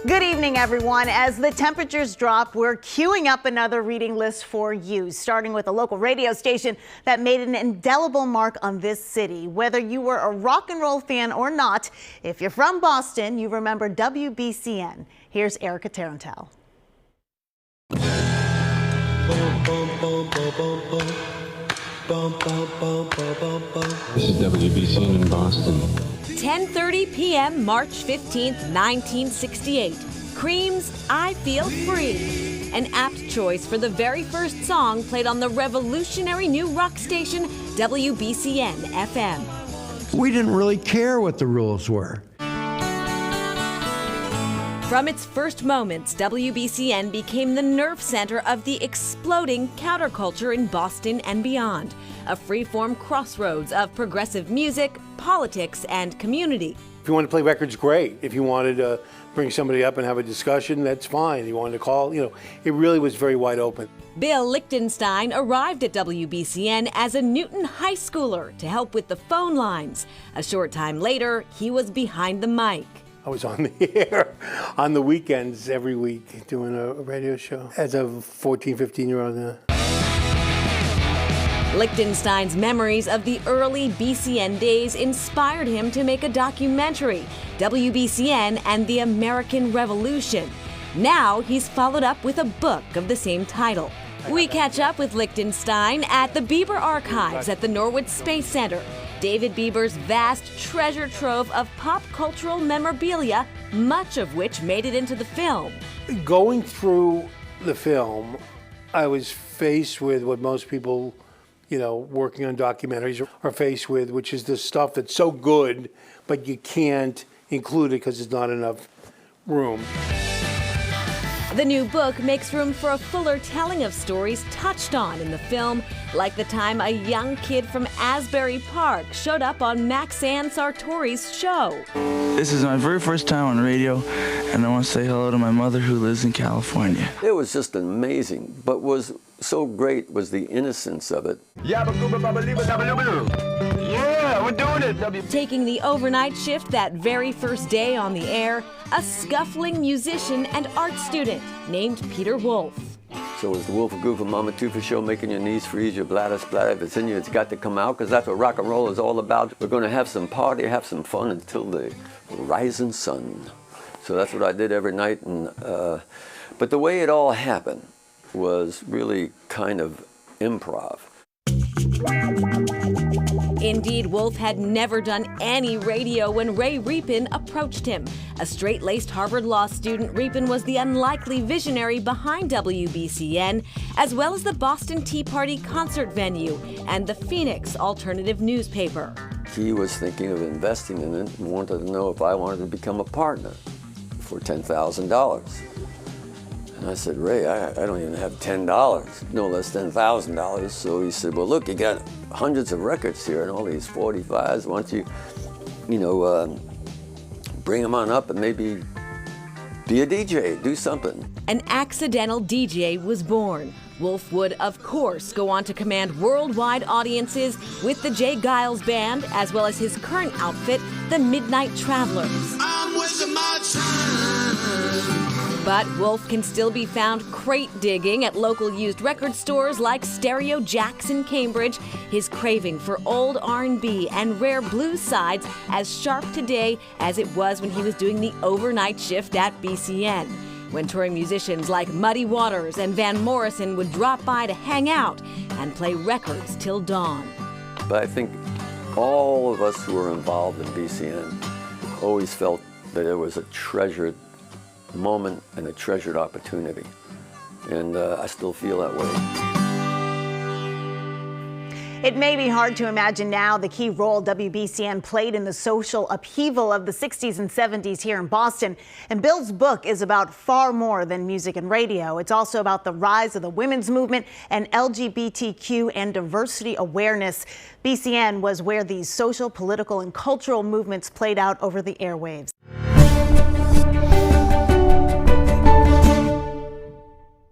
Good evening, everyone. As the temperatures drop, we're queuing up another reading list for you, starting with a local radio station that made an indelible mark on this city. Whether you were a rock and roll fan or not, if you're from Boston, you remember WBCN. Here's Erica Tarantel. This is WBCN in Boston. 10:30 p.m. March 15th, 1968. Cream's I Feel Free. An apt choice for the very first song played on the revolutionary new rock station WBCN FM. We didn't really care what the rules were. From its first moments, WBCN became the nerve center of the exploding counterculture in Boston and beyond. A free-form crossroads of progressive music, politics, and community. If you wanted to play records, great. If you wanted to bring somebody up and have a discussion, that's fine. You wanted to call, it really was very wide open. Bill Lichtenstein arrived at WBCN as a Newton high schooler to help with the phone lines. A short time later, he was behind the mic. I was on the air on the weekends every week doing a radio show as a 14, 15-year-old. Lichtenstein's memories of the early BCN days inspired him to make a documentary, WBCN and the American Revolution. Now he's followed up with a book of the same title. We catch up with Lichtenstein at the Bieber Archives at the Norwood Space Center. David Bieber's vast treasure trove of pop cultural memorabilia, much of which made it into the film. Going through the film, I was faced with what most people, working on documentaries are faced with, which is the stuff that's so good, but you can't include it because there's not enough room. The new book makes room for a fuller telling of stories touched on in the film, like the time a young kid from Asbury Park showed up on Maxine Sartori's show. This is my very first time on radio, and I want to say hello to my mother who lives in California. It was just amazing, but was so great was the innocence of it. Yeah, we're doing it. Taking the overnight shift that very first day on the air, a scuffling musician and art student named Peter Wolf. So is the Wolf of Goof and Mama Tufa show making your knees freeze, your bladder splatter? If it's in you, it's got to come out, because that's what rock and roll is all about. We're going to have some party, have some fun until the rising sun. So that's what I did every night. But the way it all happened was really kind of improv. Indeed, Wolf had never done any radio when Ray Repin approached him. A straight-laced Harvard Law student, Repin was the unlikely visionary behind WBCN, as well as the Boston Tea Party concert venue and the Phoenix alternative newspaper. He was thinking of investing in it and wanted to know if I wanted to become a partner for $10,000. And I said, Ray, I don't even have $10, no less than $1,000. So he said, well, look, you got hundreds of records here and all these 45s. Why don't you, bring them on up and maybe be a DJ, do something. An accidental DJ was born. Wolf would, of course, go on to command worldwide audiences with the Jay Giles Band, as well as his current outfit, the Midnight Travelers. I'm wasting my time. But Wolf can still be found crate digging at local used record stores like Stereo Jacks in Cambridge, his craving for old R&B and rare blues sides as sharp today as it was when he was doing the overnight shift at BCN, when touring musicians like Muddy Waters and Van Morrison would drop by to hang out and play records till dawn. But I think all of us who were involved in BCN always felt that it was a treasured moment and a treasured opportunity, and I still feel that way. It may be hard to imagine now the key role WBCN played in the social upheaval of the 60s and 70s here in Boston. And Bill's book is about far more than music and radio. It's also about the rise of the women's movement and LGBTQ and diversity awareness. BCN was where these social, political, and cultural movements played out over the airwaves.